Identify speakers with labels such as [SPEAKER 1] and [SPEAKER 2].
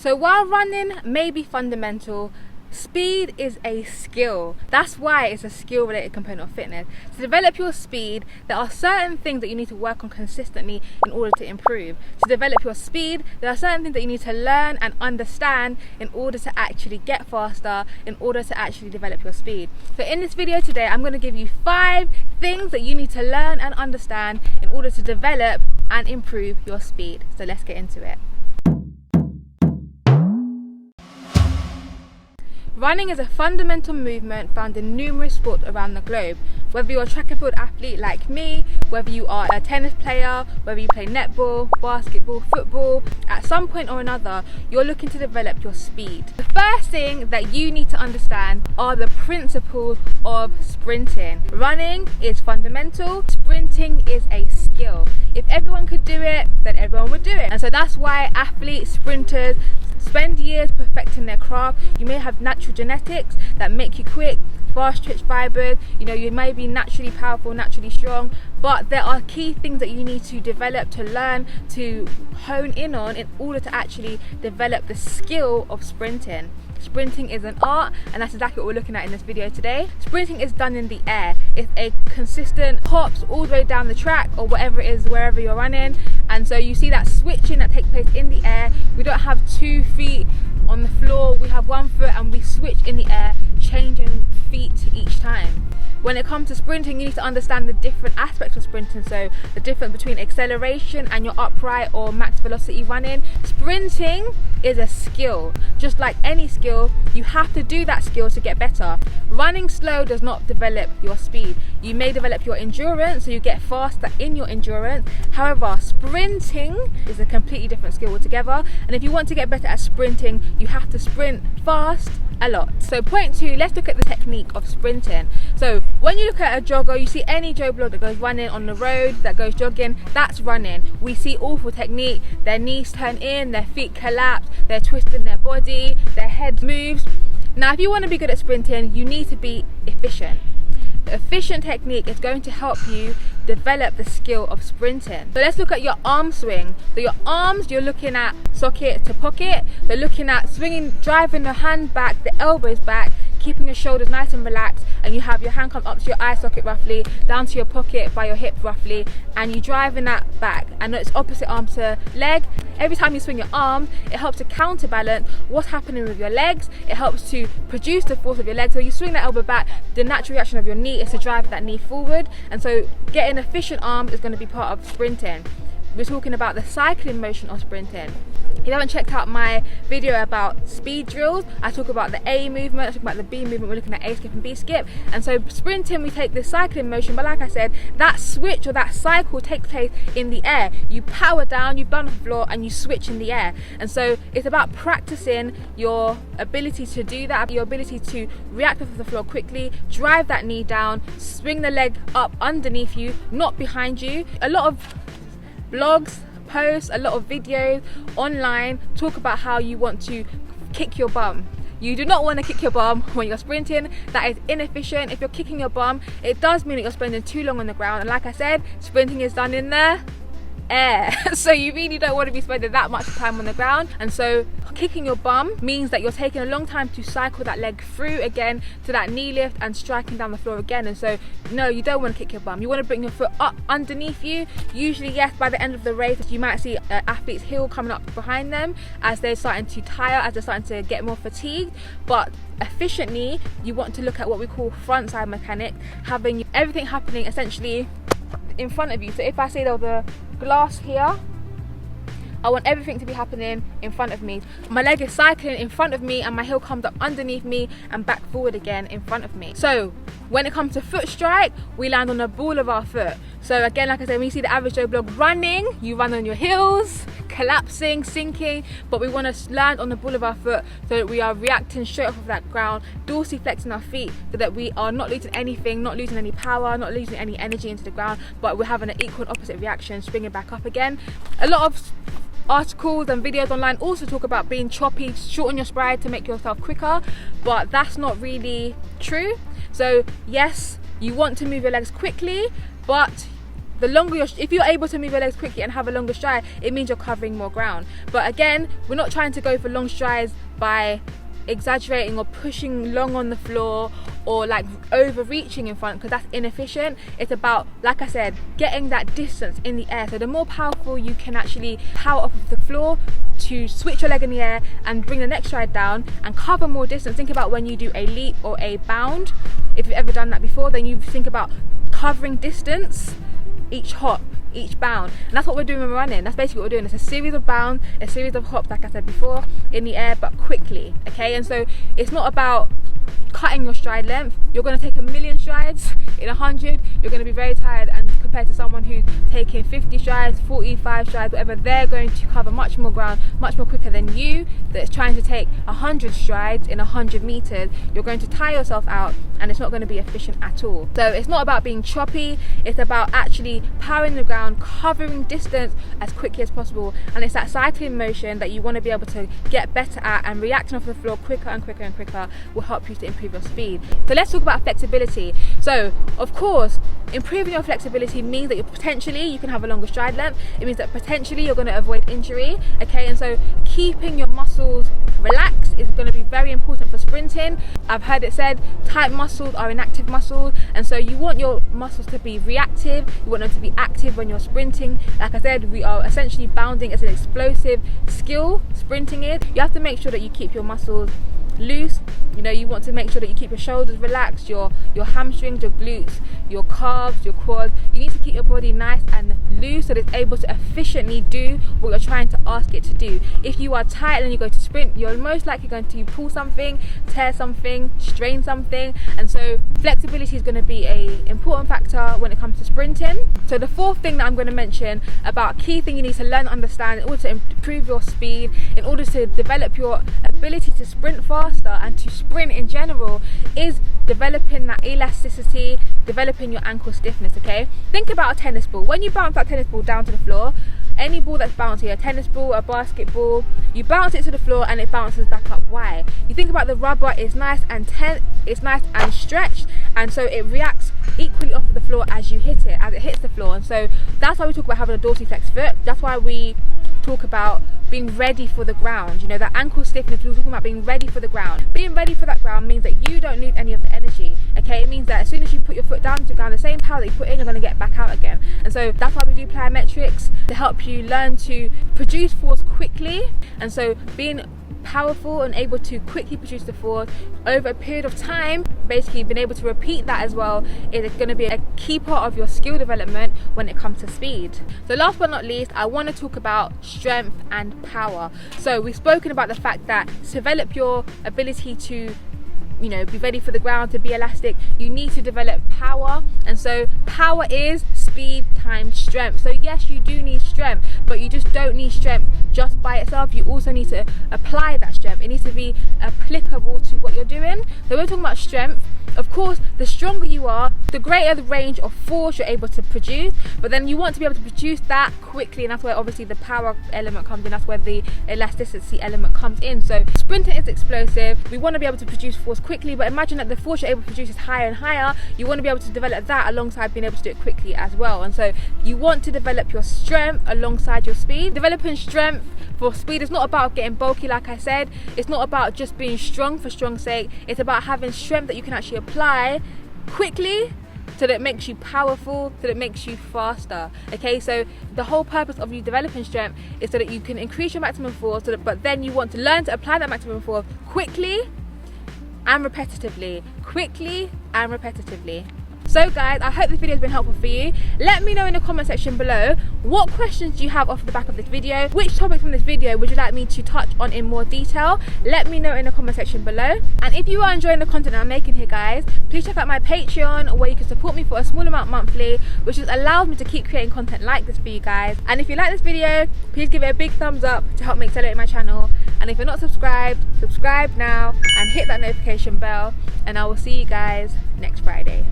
[SPEAKER 1] So while running may be fundamental, speed is a skill. That's why it's a skill related component of fitness. To develop your speed, there are certain things that you need to work on consistently in order to improve. To develop your speed, there are certain things that you need to learn and understand in order to actually get faster, in order to actually develop your speed. So in this video today, I'm going to give you 5 things that you need to learn and understand in order to develop and improve your speed. So let's get into it. Running is a fundamental movement found in numerous sports around the globe. Whether you're a track and field athlete like me, whether you are a tennis player, whether you play netball, basketball, football, at some point or another, you're looking to develop your speed. The first thing that you need to understand are the principles of sprinting. Running is fundamental, sprinting is a skill. If everyone could do it, then everyone would do it. And so that's why athletes, sprinters, spend years perfecting their craft. You may have natural genetics that make you quick, fast twitch fibers, you may be naturally powerful, naturally strong, but there are key things that you need to develop, to learn, to hone in on in order to actually develop the skill of sprinting. Sprinting is an art, and that's exactly what we're looking at in this video today. Sprinting is done in the air. It's a consistent hops all the way down the track or whatever it is, wherever you're running. And so you see that switching that takes place in the air. We don't have 2 feet on the floor, we have 1 foot and we switch in the air, changing feet each time. When it comes to sprinting, you need to understand the different aspects of sprinting. So the difference between acceleration and your upright or max velocity running. Sprinting is a skill. Just like any skill, you have to do that skill to get better. Running slow does not develop your speed. You may develop your endurance, so you get faster in your endurance. However, sprinting is a completely different skill altogether. And if you want to get better at sprinting, you have to sprint fast a lot. So point 2, let's look at the technique of sprinting. So when you look at a jogger, you see any Joe Blog that goes running on the road, that goes jogging, that's running. We see awful technique, their knees turn in, their feet collapse, they're twisting their body, their head moves. Now if you want to be good at sprinting, you need to be efficient. The efficient technique is going to help you develop the skill of sprinting. So let's look at your arm swing. So your arms, you're looking at socket to pocket. They're looking at swinging, driving the hand back, the elbows back, keeping your shoulders nice and relaxed, and you have your hand come up to your eye socket roughly, down to your pocket by your hip roughly, and you're driving that back. And it's opposite arm to leg. Every time you swing your arm, it helps to counterbalance what's happening with your legs. It helps to produce the force of your legs. So you swing that elbow back, the natural reaction of your knee is to drive that knee forward. And so getting efficient arms is going to be part of sprinting. We're talking about the cycling motion of sprinting. If you haven't checked out my video about speed drills, I talk about the A movement, I talk about the B movement, we're looking at A skip and B skip. And so sprinting, we take the cycling motion, but like I said, that switch or that cycle takes place in the air. You power down, you burn off the floor, and you switch in the air. And so it's about practicing your ability to do that, your ability to react off the floor quickly, drive that knee down, swing the leg up underneath you, not behind you. A lot of blogs, posts, a lot of videos online talk about how you want to kick your bum. You do not want to kick your bum when you're sprinting. That is inefficient. If you're kicking your bum, it does mean that you're spending too long on the ground. And like I said, sprinting is done in the air. So you really don't want to be spending that much time on the ground. And so kicking your bum means that you're taking a long time to cycle that leg through again to that knee lift and striking down the floor again. And so no, you don't want to kick your bum. You want to bring your foot up underneath you. Usually, yes, by the end of the race you might see athletes' heel coming up behind them as they're starting to tire, as they're starting to get more fatigued. But efficiently, you want to look at what we call front side mechanics, having everything happening essentially in front of you. So if I say there was a glass here, I want everything to be happening in front of me. My leg is cycling in front of me and my heel comes up underneath me and back forward again in front of me. So when it comes to foot strike, we land on the ball of our foot. So again, like I said, when you see the average Joe Blog running, you run on your heels, collapsing, sinking, but we want to land on the ball of our foot so that we are reacting straight off of that ground, dorsiflexing our feet so that we are not losing anything, not losing any power, not losing any energy into the ground, but we're having an equal and opposite reaction, springing back up again. A lot of articles and videos online also talk about being choppy, shorten your stride to make yourself quicker, but that's not really true. So yes, you want to move your legs quickly, but the longer if you're able to move your legs quickly and have a longer stride, it means you're covering more ground. But again, we're not trying to go for long strides by exaggerating or pushing long on the floor or like overreaching in front, because that's inefficient. It's about, like I said, getting that distance in the air. So the more powerful you can actually power off of the floor to switch your leg in the air and bring the next stride down and cover more distance. Think about when you do a leap or a bound. If you've ever done that before, then you think about covering distance each hop, each bound, and that's what we're doing when we're running. That's basically what we're doing. It's a series of bounds, a series of hops, like I said before, in the air, but quickly. Okay, and so it's not about cutting your stride length. You're going to take 1,000,000 strides in 100, you're going to be very tired, and compared to someone who's taking 50 strides, 45 strides, whatever, they're going to cover much more ground much more quicker than you that's trying to take 100 strides in 100 meters. You're going to tire yourself out, and it's not going to be efficient at all. So it's not about being choppy, it's about actually powering the ground, covering distance as quickly as possible, and it's that cycling motion that you want to be able to get better at, and reacting off the floor quicker and quicker and quicker will help you to improve your speed. So let's talk about flexibility. So of course, improving your flexibility means that you can have a longer stride length. It means that potentially you're going to avoid injury. Okay, and so keeping your muscles relaxed is going to be very important for sprinting. I've heard it said tight muscles are inactive muscles, and so you want your muscles to be reactive, you want them to be active when you're sprinting. Like I said, we are essentially bounding as an explosive skill. Sprinting is, you have to make sure that you keep your muscles loose. You know, you want to make sure that you keep your shoulders relaxed, your hamstrings, your glutes, your calves, your quads. You need to keep your body nice and loose so that it's able to efficiently do what you're trying to ask it to do. If you are tight and you go to sprint, you're most likely going to pull something, tear something, strain something, and so flexibility is going to be an important factor when it comes to sprinting. So the fourth thing that I'm going to mention about key thing you need to learn and understand in order to improve your speed, in order to develop your ability to sprint faster and to sprint in general, is developing that elasticity, developing your ankle stiffness. Okay, think about a tennis ball. When you bounce that tennis ball down to the floor, any ball that's bouncing, a tennis ball, a basketball, you bounce it to the floor and it bounces back up. Why? You think about the rubber, it's nice and stretched, and so it reacts equally off the floor as you hit it, as it hits the floor. And so that's why we talk about having a dorsiflex foot. That's why we talk about being ready for the ground. You know, that ankle stiffness, we were talking about being ready for the ground. Being ready for that ground means that you don't need any of the energy. Okay, it means that as soon as you put your foot down to the ground, the same power that you put in, you're going to get back out again. And so that's why we do plyometrics, to help you learn to produce force quickly. And so being powerful and able to quickly produce the force over a period of time, basically being able to repeat that as well, is going to be a key part of your skill development when it comes to speed. So last but not least, I want to talk about strength and power. So we've spoken about the fact that to develop your ability to, you know, be ready for the ground, to be elastic, you need to develop power. And so power is speed times strength. So yes, you do need strength, but you just don't need strength just by itself. You also need to apply that strength. It needs to be applicable to what you're doing. So we're talking about strength. Of course, the stronger you are, the greater the range of force you're able to produce, but then you want to be able to produce that quickly, and that's where obviously the power element comes in. That's where the elasticity element comes in. So sprinting is explosive. We want to be able to produce force quickly, but imagine that the force you're able to produce is higher and higher. You want to be able to develop that alongside being able to do it quickly as well. And so you want to develop your strength alongside your speed. Developing strength for speed is not about getting bulky, like I said. It's not about just being strong for strong's sake. It's about having strength that you can actually apply quickly, so that it makes you powerful, so that it makes you faster. Okay, so the whole purpose of you developing strength is so that you can increase your maximum force, but then you want to learn to apply that maximum force quickly and repetitively. So guys, I hope this video has been helpful for you. Let me know in the comment section below, what questions do you have off the back of this video? Which topic from this video would you like me to touch on in more detail? Let me know in the comment section below. And if you are enjoying the content I'm making here, guys, please check out my Patreon, where you can support me for a small amount monthly, which just allows me to keep creating content like this for you guys. And if you like this video, please give it a big thumbs up to help me accelerate my channel. And if you're not subscribed, subscribe now and hit that notification bell, and I will see you guys next Friday.